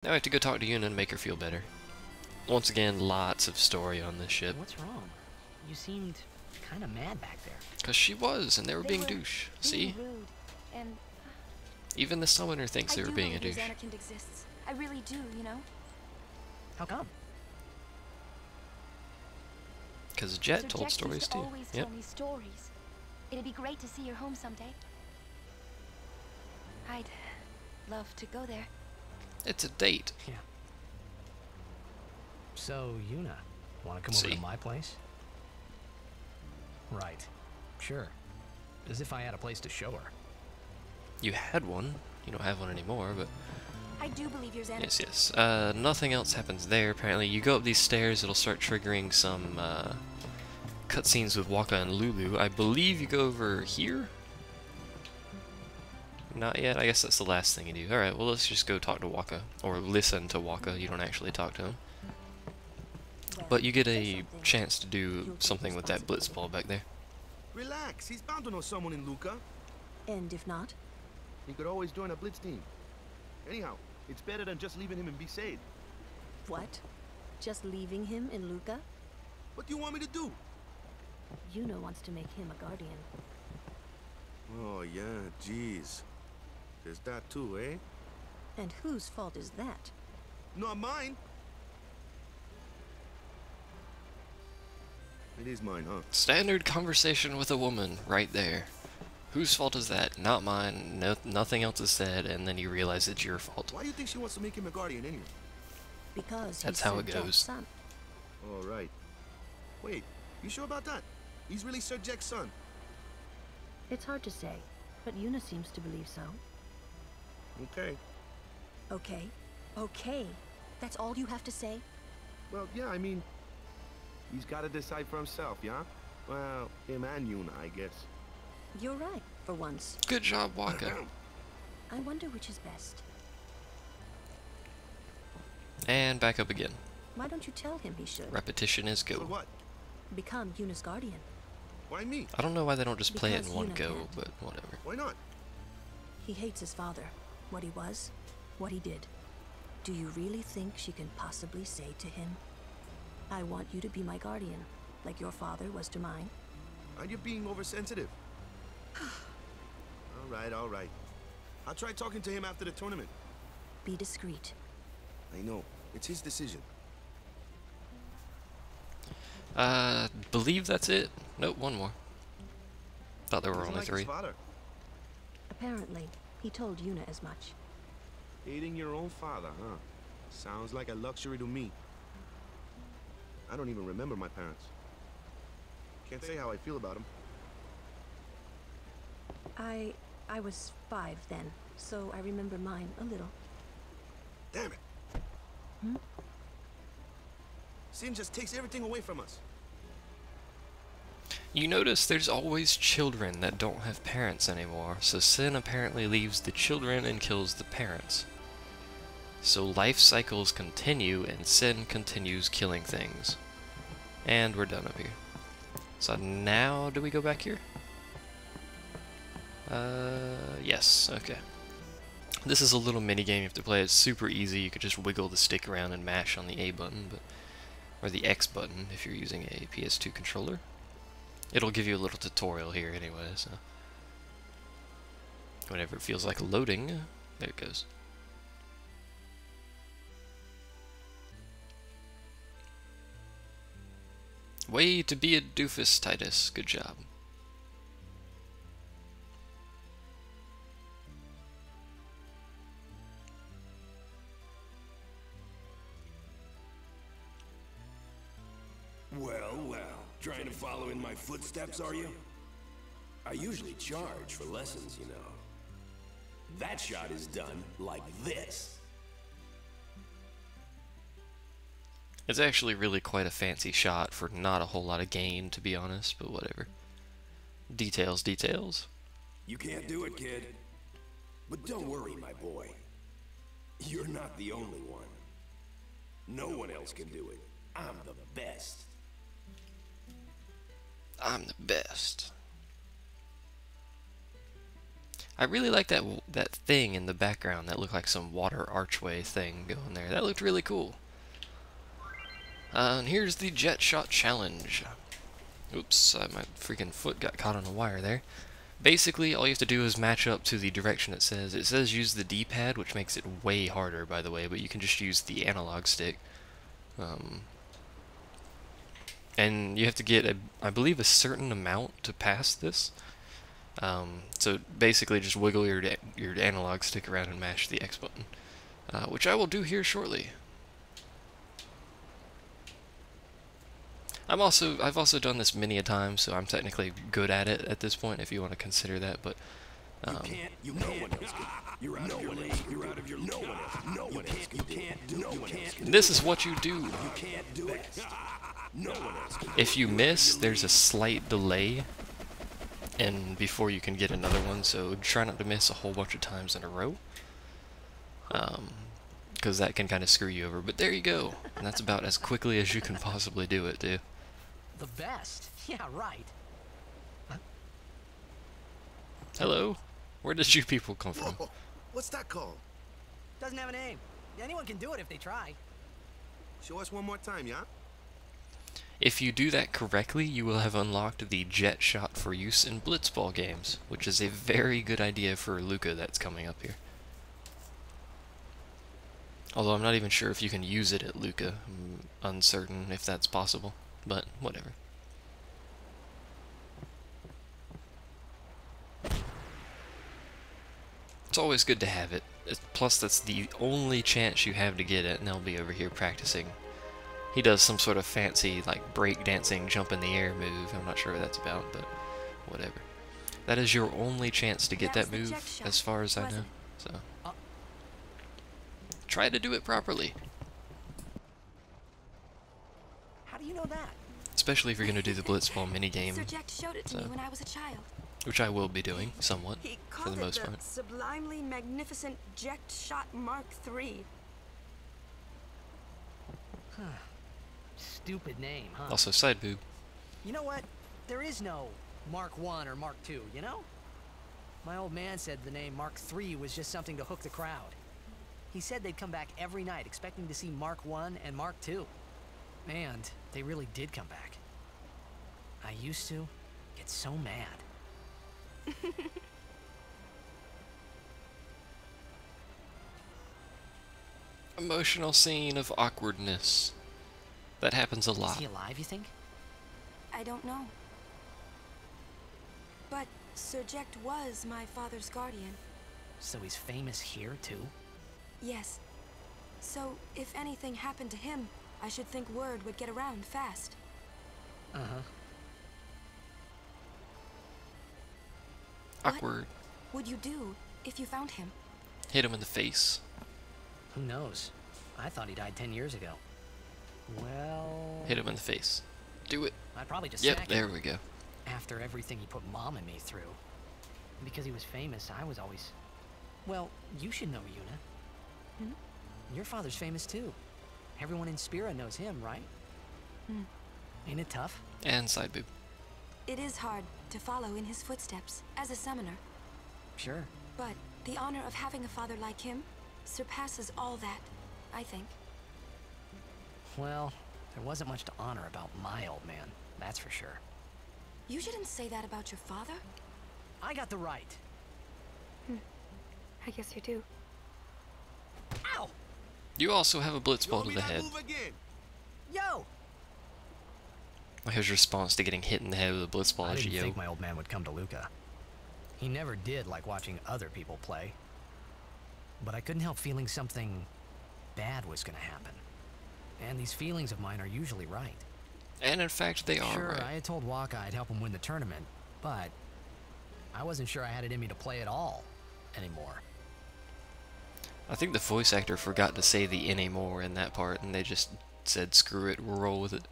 Now I have to go talk to Yuna and make her feel better. Once again, lots of story on this ship. What's wrong? You seemed kind of mad back there. Because she was, and they were being douche. See? Rude, and even the summoner thinks they were being a douche. Xanarkand exists. I really do, you know? How come? Because Jecht told stories too. Always tell me stories. It'd be great to see your home someday. I'd love to go there. It's a date. Yeah. So, Yuna, want to come over to my place? Right. Sure. As if I had a place to show her. You had one. You don't have one anymore, but... I do believe you're Xanarkand. Yes. Nothing else happens there, apparently. You go up these stairs, it'll start triggering some, cutscenes with Waka and Lulu. I believe you go over here? Not yet. I guess that's the last thing you do. Alright, well, let's just go talk to Waka. Or listen to Waka. You don't actually talk to him. But you get a chance to do something with that Blitzball back there. Relax, he's bound to know someone in Luca. And if not? He could always join a Blitz team. Anyhow, it's better than just leaving him in Besaid. What? Just leaving him in Luca? What do you want me to do? Yuna wants to make him a guardian. Oh yeah, jeez. There's that too, eh? And whose fault is that? Not mine. It is mine, huh? Standard conversation with a woman, right there. Whose fault is that? Not mine. No, nothing else is said, and then you realize it's your fault. Why do you think she wants to make him a guardian anyway? Because that's how it goes. Son. All right. Wait, you sure about that? He's really Sir Jecht's son. It's hard to say, but Yuna seems to believe so. Okay. Okay. Okay. That's all you have to say? Well, yeah, I mean, he's got to decide for himself, yeah? Well, him and Yuna, I guess. You're right, for once. Good job, Waka. I wonder which is best. And back up again. Why don't you tell him he should? Repetition is go. For what? Become Yuna's guardian. Why me? I don't know why they don't just play it in one Yuna go, can't. but whatever. Why not? He hates his father. What he was, what he did. Do you really think she can possibly say to him, I want you to be my guardian, like your father was to mine? Are you being oversensitive? All right. I'll try talking to him after the tournament. Be discreet. I know. It's his decision. Believe that's it. Nope, one more. Thought there were Doesn't only like three. his father. Apparently, he told Yuna as much. Hating your own father, huh? Sounds like a luxury to me. I don't even remember my parents. Can't say how I feel about them. I was 5 then, so I remember mine a little. Damn it! Hmm? Sin just takes everything away from us. You notice there's always children that don't have parents anymore, so Sin apparently leaves the children and kills the parents. So life cycles continue and Sin continues killing things. And we're done up here. So now, do we go back here? Yes, okay. This is a little mini game you have to play. It's super easy. You could just wiggle the stick around and mash on the A button, or the X button if you're using a PS2 controller. It'll give you a little tutorial here anyway, so whenever it feels like loading, there it goes. Way to be a doofus, Titus. Good job. Well, trying to follow in my footsteps, are you? I usually charge for lessons, you know. That shot is done like this. It's actually really quite a fancy shot for not a whole lot of gain, to be honest, but whatever. Details, details. You can't do it, kid. But don't worry, my boy. You're not the only one. No one else can do it. I'm the best. I'm the best. I really like that thing in the background that looked like some water archway thing going there. That looked really cool. And here's the Jecht Shot challenge. Oops, my freaking foot got caught on a wire there. Basically, all you have to do is match up to the direction it says. It says use the D-pad, which makes it way harder, by the way, but you can just use the analog stick. And you have to get, I believe, a certain amount to pass this. So basically just wiggle your analog stick around and mash the X button, which I will do here shortly. I've also done this many a time, so I'm technically good at it at this point, if you want to consider that, but No one else can. You're out of your league. You're out of your league. No one else can. You can't do it. this is what you do. You can't do it. No one else can. If you miss, there's a slight delay and before you can get another one, so try not to miss a whole bunch of times in a row, because that can kind of screw you over. But there you go, and that's about as quickly as you can possibly do it, dude. The best? Yeah, right. Hello? Where did you people come from? Whoa, what's that called? Doesn't have a name. Anyone can do it if they try. Show us one more time, yeah? If you do that correctly, you will have unlocked the Jecht Shot for use in Blitzball games, which is a very good idea for Luca that's coming up here. Although I'm not even sure if you can use it at Luca. I'm uncertain if that's possible, but whatever. It's always good to have it. Plus, that's the only chance you have to get it, and they'll be over here practicing. He does some sort of fancy, like, break-dancing, jump-in-the-air move. I'm not sure what that's about, but whatever. That is your only chance to get that move, as far as I know. So, try to do it properly. How do you know that? Especially if you're going to do the Blitzball minigame. Sir Jecht showed it to me when I was a child. Which I will be doing, somewhat, He for called the most it part. the sublimely magnificent Jecht Shot Mark III. Stupid name, huh? Also, side boob. You know what? There is no Mark I or Mark II, you know? My old man said the name Mark III was just something to hook the crowd. He said they'd come back every night expecting to see Mark I and Mark II. And they really did come back. I used to get so mad. Emotional scene of awkwardness. That happens a Is lot. he alive, you think? I don't know. But Sir Jecht was my father's guardian. So he's famous here, too? Yes. So if anything happened to him, I should think word would get around fast. Uh-huh. Awkward. What would you do if you found him? Hit him in the face. Who knows? I thought he died 10 years ago. Well... Hit him in the face. Do it. I'd probably just Yep, sack there him. we go. After everything he put Mom and me through. And because he was famous, I was always... Well, you should know Yuna. Your father's famous too. Everyone in Spira knows him, right? Ain't it tough? And side boob. It is hard to follow in his footsteps as a summoner. Sure. But the honor of having a father like him surpasses all that, I think. Well, there wasn't much to honor about my old man, that's for sure. You shouldn't say that about your father. I got the right. I guess you do. Ow! You also have a You blitzball want to me the to head. move again? Yo! Like his response to getting hit in the head with a blitzball I is didn't yo. think my old man would come to Luca. He never did like watching other people play. But I couldn't help feeling something bad was gonna happen. And these feelings of mine are usually right. And in fact, they are Sure, right. I had told Waka I'd help him win the tournament, but I wasn't sure I had it in me to play at all anymore. I think the voice actor forgot to say the anymore in that part, and they just said, screw it, we'll roll with it.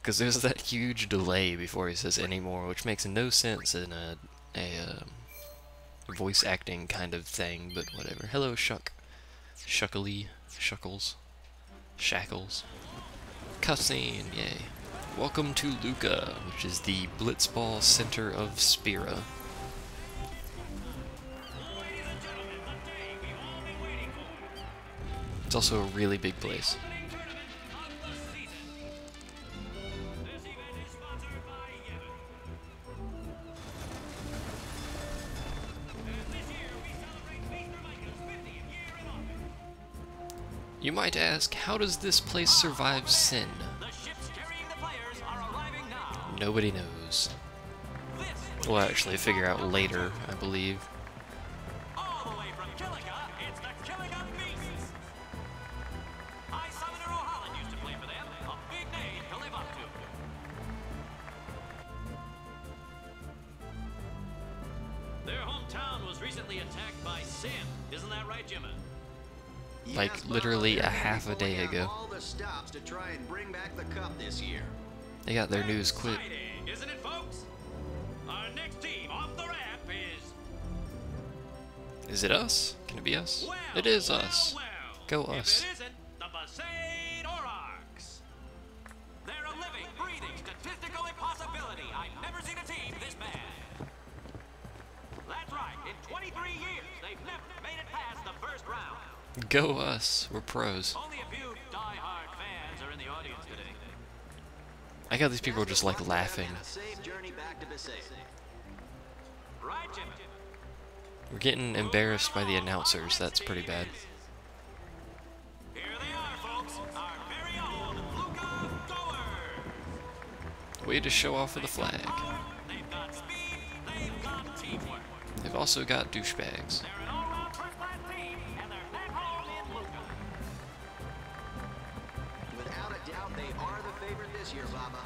Because there's that huge delay before he says anymore, which makes no sense in a voice acting kind of thing, but whatever. Hello, Shuck. Shuckily. Shuckles. Shackles. Cutscene, yay. Welcome to Luca, which is the Blitzball center of Spira. It's also a really big place. You might ask, how does this place survive sin? Nobody knows. We'll actually figure out later, I believe. Their hometown was recently attacked by sin. Isn't that right, Jimmy? Like literally a half a day ago. All the stops to try and bring back the cup this year. They got their news quick. Exciting, isn't it, folks? Our next team off the ramp is... Is it us? Can it be us? Well, It is us. well. Go us. If it isn't, the Besaid Aurochs. They're a living, breathing, statistical impossibility. I've never seen a team this bad. That's right. In 23 years, they've never made it past the first round. Go us. We're pros. Only a few die-hard fans are in the audience today. I got these people just like laughing. A safe journey back to Besaid. Right, Jimmy? We're getting embarrassed by the announcers. That's pretty bad. Here they are, folks. Our very own Luca Goers. Way to show off with the flag. They've got speed, they've got teamwork. They've also got douchebags. They're an all-round first-class team, and they're at home in Luca. Without a doubt, they are the favorite this year, Baba.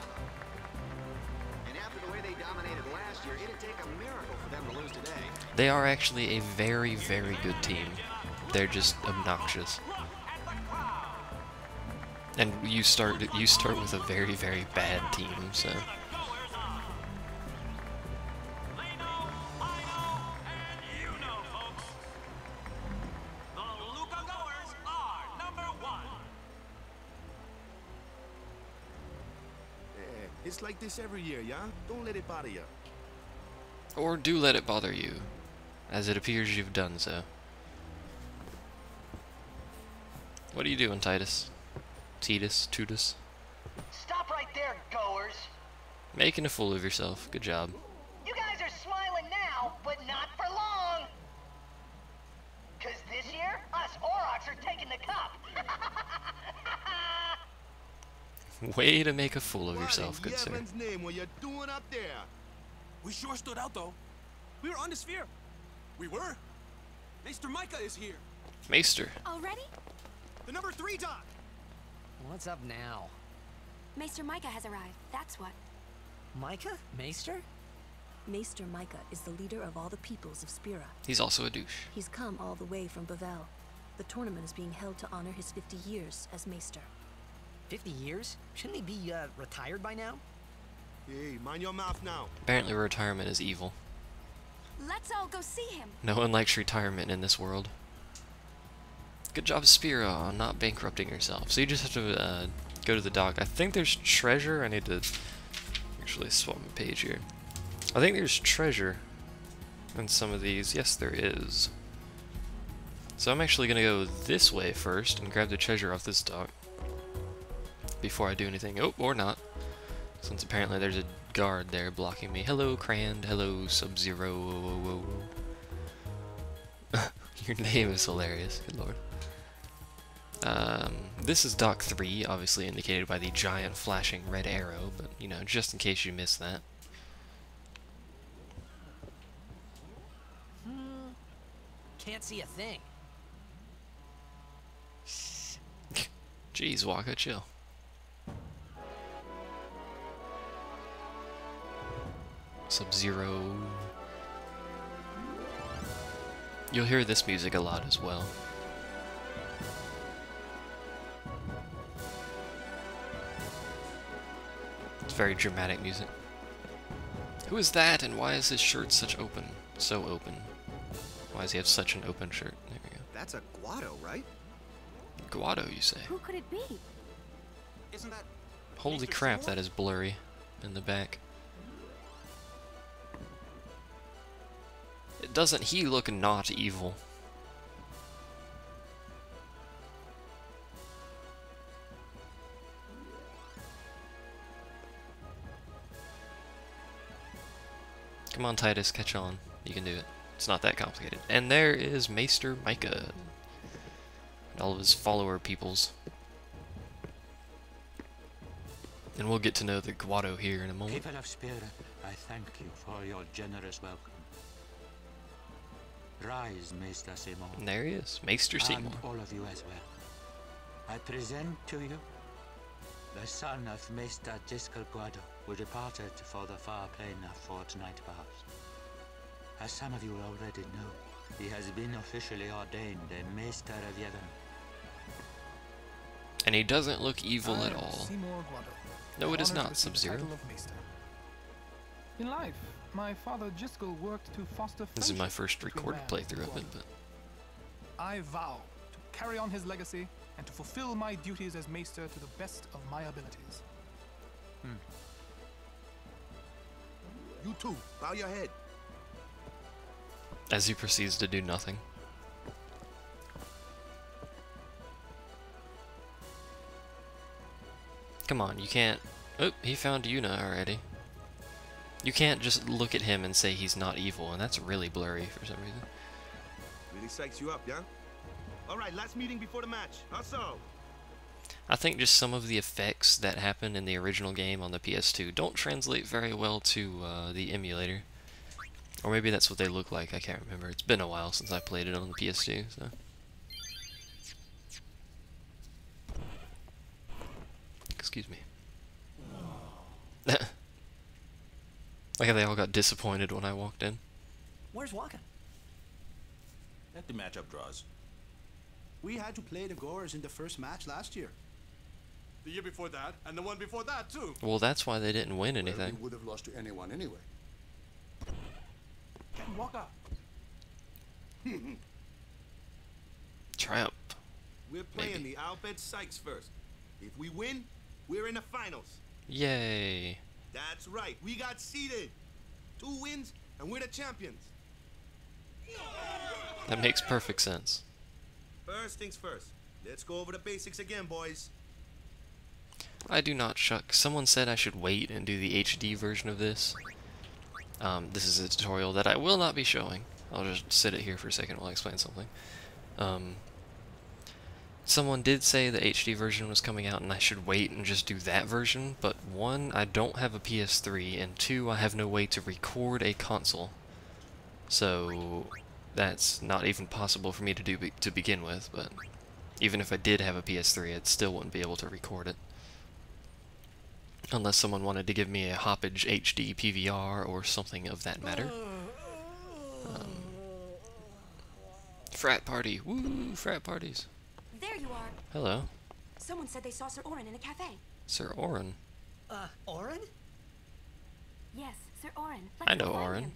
And after the way they dominated last year, it'd take a miracle for them to lose today. They are actually a very, very good team. They're just obnoxious. And you start with a very, very bad team, so They know, I know, and you know, folks. The Luca Goers are number one. It's like this every year, yeah? Don't let it bother you. or do let it bother you, as it appears you've done so. What are you doing, Titus? Tutus? Stop right there, goers. Making a fool of yourself. Good job. You guys are smiling now, but not for long. 'Cause this year, us Aurochs are taking the cup. Way to make a fool of yourself, What in good sir. Yevan's name what you doing up there? We sure stood out, though. We were on the sphere. We were. Maester Mika is here. Maester. Already? The number 3 dot. What's up now? Maester Mika has arrived, that's what. Mika? Maester? Maester Mika is the leader of all the peoples of Spira. He's also a douche. He's come all the way from Bavel. The tournament is being held to honor his 50 years as Maester. 50 years? Shouldn't he be, retired by now? Hey, mind your mouth now. Apparently retirement is evil. Let's all go see him. No one likes retirement in this world. Good job, Spira, on not bankrupting yourself. So you just have to go to the dock. I think there's treasure. I need to actually swap my page here. I think there's treasure in some of these. Yes, there is. So I'm actually going to go this way first and grab the treasure off this dock before I do anything. Oh, or not. Since apparently there's a guard there blocking me. Hello, Crand. Hello, Sub-Zero. Whoa, whoa, whoa. Your name is hilarious. Good lord. This is Dock 3, obviously indicated by the giant flashing red arrow, but, you know, just in case you missed that. Can't see a thing. Jeez, Waka, chill. Sub-Zero. You'll hear this music a lot as well. It's very dramatic music. Who is that, and why is his shirt so open? Why does he have such an open shirt? There we go. That's a Guado, right? Guado, you say? Who could it be? Isn't that... Holy Maester crap, Sword? that is blurry in the back. Doesn't he look not evil? Come on, Titus, catch on. You can do it. It's not that complicated. And there is Maester Mika. And all of his follower peoples. And we'll get to know the Guado here in a moment. People of spirit, I thank you for your generous welcome. Rise, Maester Seymour. And there he is, Maester Seymour. And all of you as well. I present to you the son of Maester Giskel Guado, who departed for the far plane a fortnight past. As some of you already know, he has been officially ordained a Maester of Yevon. And he doesn't look evil at all. Seymour Guado. No, it is Honored to not, receive the Sub-Zero. title of Maester. In life, my father Giskel worked to foster This is my friendship first between recorded man playthrough and of it, Guado. but I vow to carry on his legacy and to fulfill my duties as Maester to the best of my abilities. You too. Bow your head. as he proceeds to do nothing. Come on, you can't... Oh, he found Yuna already. You can't just look at him and say he's not evil, and that's really blurry for some reason. Really psychs you up, yeah? Alright, last meeting before the match. How so? I think just some of the effects that happened in the original game on the PS2 don't translate very well to the emulator. Or maybe that's what they look like, I can't remember. It's been a while since I played it on the PS2, so... Excuse me. Like how they all got disappointed when I walked in. Where's Waka? Let the matchup draws. We had to play the Gorers in the first match last year. The year before that, and the one before that, too. Well, that's why they didn't win anything. We would have lost to anyone anyway. Captain Waka. Triumph. We're playing Maybe. the Albed Sykes first. If we win, we're in the finals. Yay. That's right, we got seeded. 2 wins, and we're the champions. That makes perfect sense. First things first. Let's go over the basics again, boys. I do not shuck. Someone said I should wait and do the HD version of this. This is a tutorial that I will not be showing. I'll just sit it here for a second while I explain something. Someone did say the HD version was coming out and I should wait and just do that version, but 1, I don't have a PS3, and 2, I have no way to record a console. So that's not even possible for me to do to begin with, but even if I did have a PS3, I still wouldn't be able to record it. Unless someone wanted to give me a Hoppage HD PVR or something of that matter. Frat party. Woo! Frat parties. There you are. Hello. Someone said they saw Sir Orin in a cafe. Sir Orin. Orin? Yes, Sir Orin. I Let's go know find Orin. him.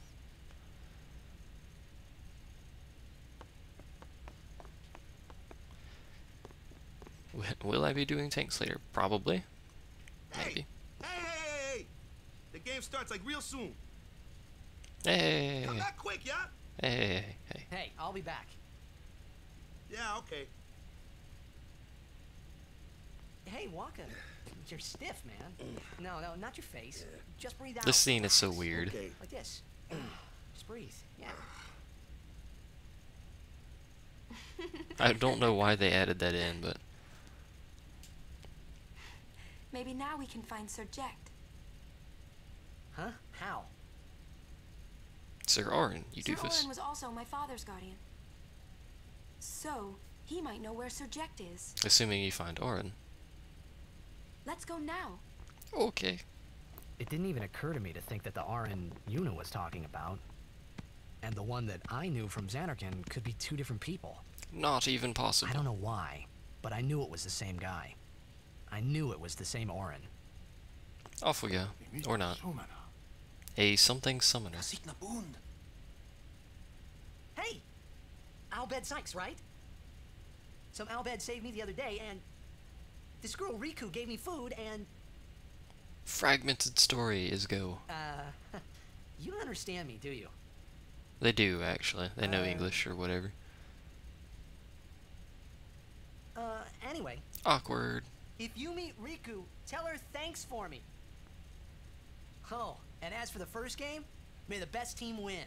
Will I be doing tanks later? Probably. Maybe. Hey! The game starts like real soon. Hey. Come back quick, yeah? Hey. Hey, I'll be back. Yeah, okay. Hey, Waka. You're stiff, man. No, not your face. Just breathe out. This scene is so weird. Okay. Like this. Just breathe. Yeah. I don't know why they added that in, but Maybe now we can find Sir Jecht. Huh? How? Sir Orin, you Sir doofus. Orin was also my father's guardian. So, he might know where Sir Jecht is. Assuming you find Orin. Let's go now. Okay. It didn't even occur to me to think that the Orin Yuna was talking about, and the one that I knew from Xanarkand could be 2 different people. Not even possible. I don't know why, but I knew it was the same guy. I knew it was the same Orin. Off we go. Or not. A something summoner. Hey! Albed Sykes, right? Some Albed saved me the other day, and this girl Riku gave me food, and... Fragmented story is go. You don't understand me, do you? They do, actually. They know English or whatever. Anyway. Awkward. If you meet Riku, tell her thanks for me. Oh, and as for the first game, May the best team win.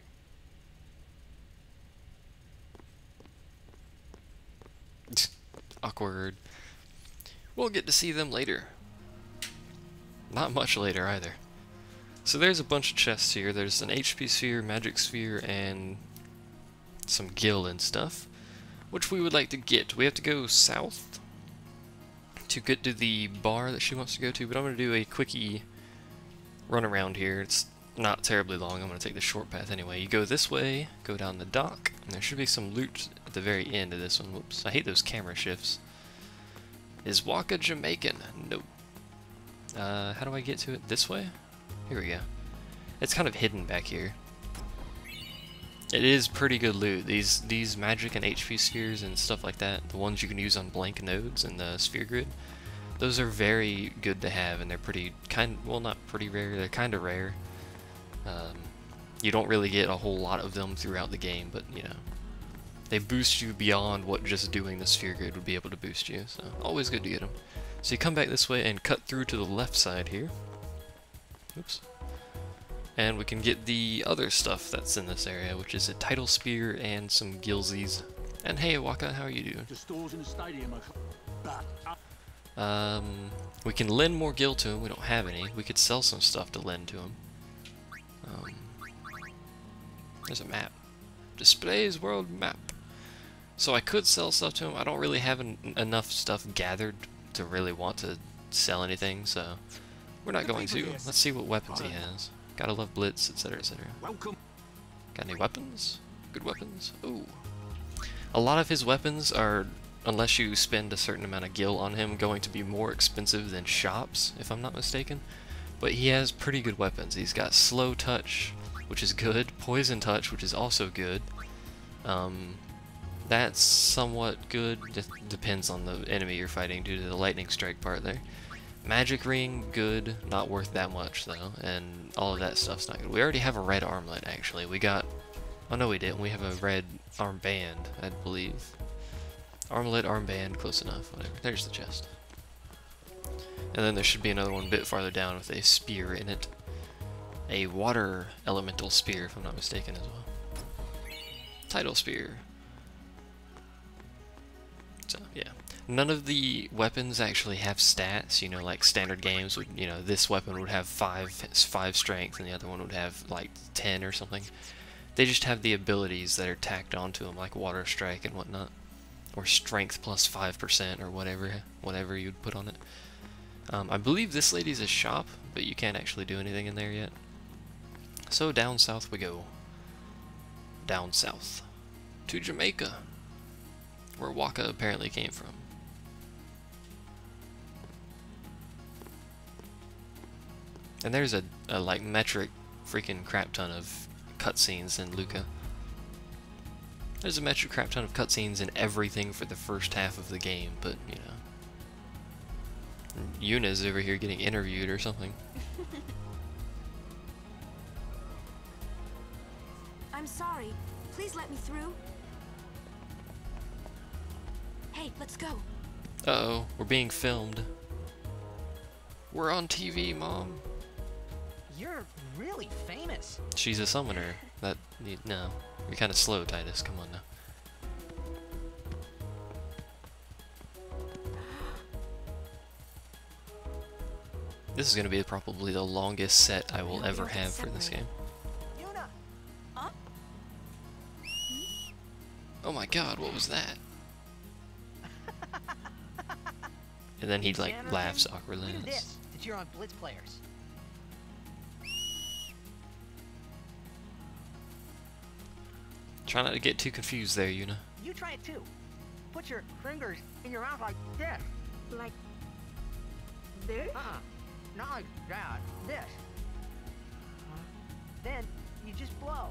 Awkward. We'll get to see them later. Not much later either. So there's a bunch of chests here. There's an HP sphere, magic sphere, and some gil and stuff, which we would like to get. We have to go south to get to the bar that she wants to go to, but I'm going to do a quickie run around here. It's not terribly long. I'm going to take the short path anyway. You go this way, go down the dock, and there should be some loot at the very end of this one. Whoops, I hate those camera shifts. Is Waka Jamaican? Nope. How do I get to it? This way? Here we go. It's kind of hidden back here. It is pretty good loot. These magic and HP spheres and stuff like that, the ones you can use on blank nodes in the sphere grid, those are very good to have, and they're pretty well, not pretty rare, they're kind of rare. You don't really get a whole lot of them throughout the game, but you know, they boost you beyond what just doing the sphere grid would be able to boost you, so always good to get them. So you come back this way and cut through to the left side here. Oops. And we can get the other stuff that's in this area, which is a tidal spear and some gilsies. And hey, Waka, how are you doing? The stores in the stadium We can lend more gil to him. We don't have any. We could sell some stuff to lend to him. There's a map. Displays world map. So I could sell stuff to him. I don't really have enough stuff gathered to really want to sell anything, so we're not going to. Let's see what weapons he has. Gotta love Blitz, etc., etc. Got any weapons? Good weapons? Ooh. A lot of his weapons are, unless you spend a certain amount of gil on him, going to be more expensive than shops, if I'm not mistaken. But he has pretty good weapons. He's got slow touch, which is good. Poison touch, which is also good. That's somewhat good. Depends on the enemy you're fighting due to the lightning strike part there. Magic ring, good. Not worth that much though, and all of that stuff's not good. We already have a red armlet actually. We got, oh no we didn't. We have a red armband, I believe. Armlet, armband, close enough. Whatever. There's the chest. And then there should be another one a bit farther down with a spear in it. A water elemental spear, if I'm not mistaken, as well. Tidal spear. So, yeah. None of the weapons actually have stats, you know, like standard games would, you know, this weapon would have 5 strength and the other one would have like 10 or something. They just have the abilities that are tacked onto them, like water strike and whatnot. Or strength plus 5% or whatever you'd put on it. I believe this lady's a shop, but you can't actually do anything in there yet. So down south we go. Down south. To Jamaica. Where Waka apparently came from. And there's a like metric freaking crap ton of cutscenes in Luca. There's a metric crap ton of cutscenes in everything for the first half of the game, but you know. Yuna's over here getting interviewed or something. I'm sorry. Please let me through. Hey, let's go. Uh-oh, we're being filmed. We're on TV, Mom. You're really famous. She's a summoner. No. You're kind of slow, Titus. Come on now. This is going to be probably the longest set I will ever have for this game. Yuna! Huh? Oh my god, what was that? And then he like laughs awkwardly. Do this to cheer on Blitz players. Try not to get too confused there, Yuna. You try it too. Put your fingers in your mouth like this. Like this? Not like that. This. Then you just blow.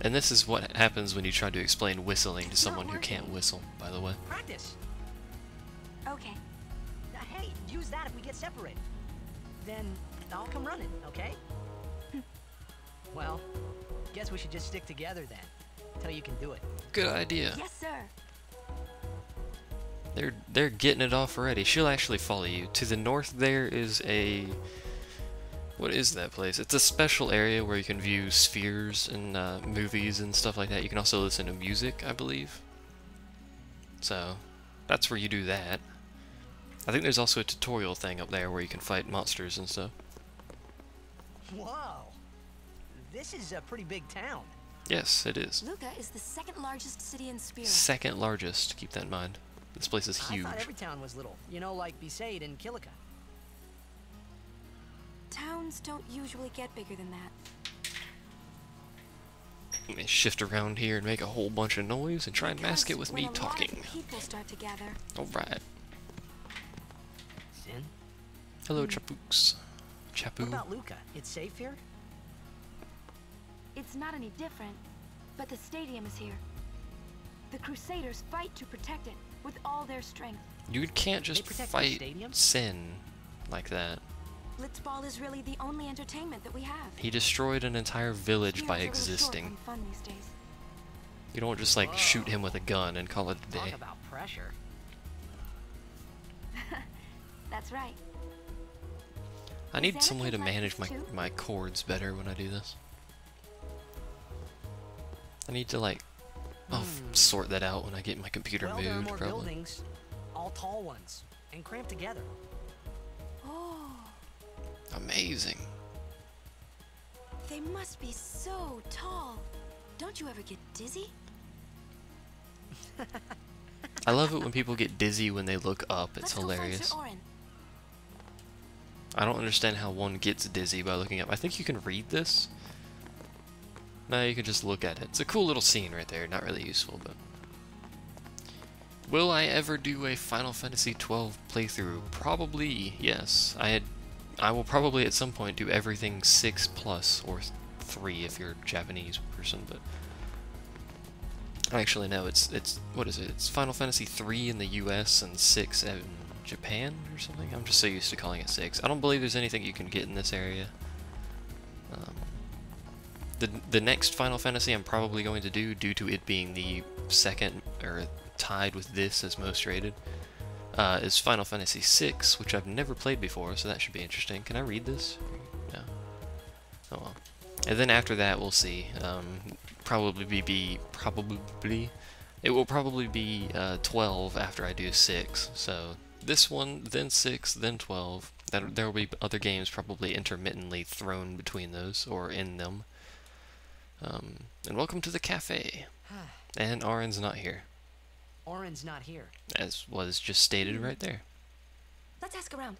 And this is what happens when you try to explain whistling to someone who can't whistle, by the way. Practice. Okay. Now, hey, use that if we get separated. Then I'll come running, okay? Well, guess we should just stick together then, until you can do it. Good idea. Yes, sir. They're getting it off already. She'll actually follow you. To the north there is a What is that place? It's a special area where you can view spheres and movies and stuff like that. You can also listen to music, I believe. So, that's where you do that. I think there's also a tutorial thing up there where you can fight monsters and stuff. Whoa! This is a pretty big town. Yes, it is. Luca is the second largest city in Spira. Second largest, keep that in mind. This place is huge. I thought every town was little. You know, like Besaid and Kilika. Towns don't usually get bigger than that. Let me shift around here and make a whole bunch of noise and try and mask it with me talking. People start to gather. Alright. Sin? Hello, Chapooks. Chapu. What about Luca? It's safe here? It's not any different, but the stadium is here. The Crusaders fight to protect it with all their strength. You can't just fight Sin like that. Blitzball is really the only entertainment that we have. He destroyed an entire village by existing. Fun these days. You don't just like shoot him with a gun and call it a day. Talk about pressure. That's right. I need some way to manage my chords better when I do this. I need to like, I'll sort that out when I get in my computer mood, there are more probably. Buildings, all tall ones, and cramped together. Oh. Amazing. They must be so tall. Don't you ever get dizzy? I love it when people get dizzy when they look up. It's hilarious. I don't understand how one gets dizzy by looking up. I think you can read this. No, you can just look at it. It's a cool little scene right there. Not really useful, but... Will I ever do a Final Fantasy XII playthrough? Probably, yes. I will probably at some point do everything 6+ or 3 if you're a Japanese person, but... Actually, no, it's what is it? It's Final Fantasy 3 in the US and 6 in Japan or something? I'm just so used to calling it 6. I don't believe there's anything you can get in this area. The next Final Fantasy I'm probably going to do, due to it being the second, or tied with this as most rated, is Final Fantasy VI, which I've never played before, so that should be interesting. Can I read this? No. Oh well. And then after that, we'll see. It will probably be 12 after I do 6. So this one, then 6, then 12. There will be other games probably intermittently thrown between those or in them. And welcome to the cafe. And Auron's not here. Auron's not here. As was just stated right there. Let's ask around.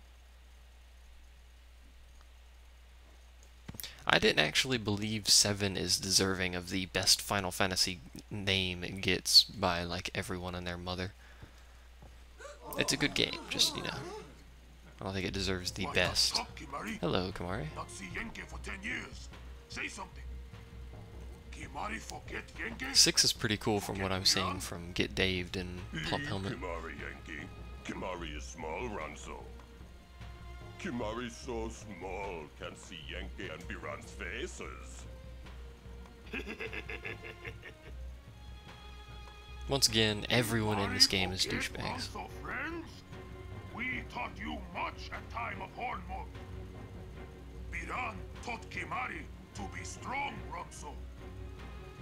I didn't actually believe 7 is deserving of the best Final Fantasy name it gets by, like, everyone and their mother. It's a good game, just, you know. I don't think it deserves the best. Hello, Kimari. Not see Yankee for 10 years. Say something. Kimari forget Yankee? 6 is pretty cool from what I'm seeing from Get Daved and Plump Helmet. Kimari Yankee. Kimari is small, Ranzo. Kimari so small, can see Yankee and Biran's faces. Once again, everyone in this game is douchebags. Friends, we taught you much at time of Hornmouth. Biran taught Kimari to be strong, Ranzo.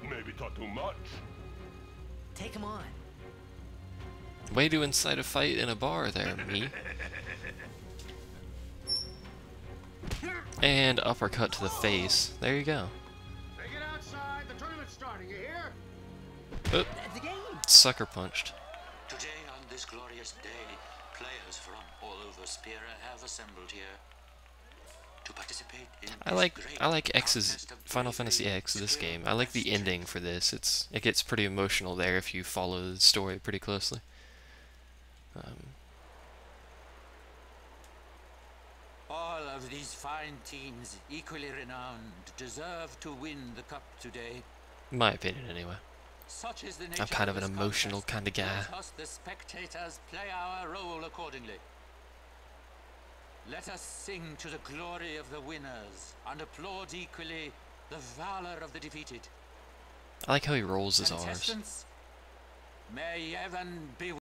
Maybe taught too much. Take him on. Way to incite a fight in a bar there, me. And uppercut to the face. There you go. Take it outside. The tournament's starting. You hear? Oop. Sucker punched. Today, on this glorious day, players from all over Spira have assembled here to participate in I like X's Final Fantasy X, this game. I like the ending for this. It gets pretty emotional there if you follow the story pretty closely. All of these fine teams, equally renowned, deserve to win the cup today. In my opinion, anyway. Such is the nature I'm kind of an this emotional contest. kind of guy. Let us, the spectators, play our role accordingly. Let us sing to the glory of the winners and applaud equally the valor of the defeated. I like how he rolls his R's. Contestants, may heaven be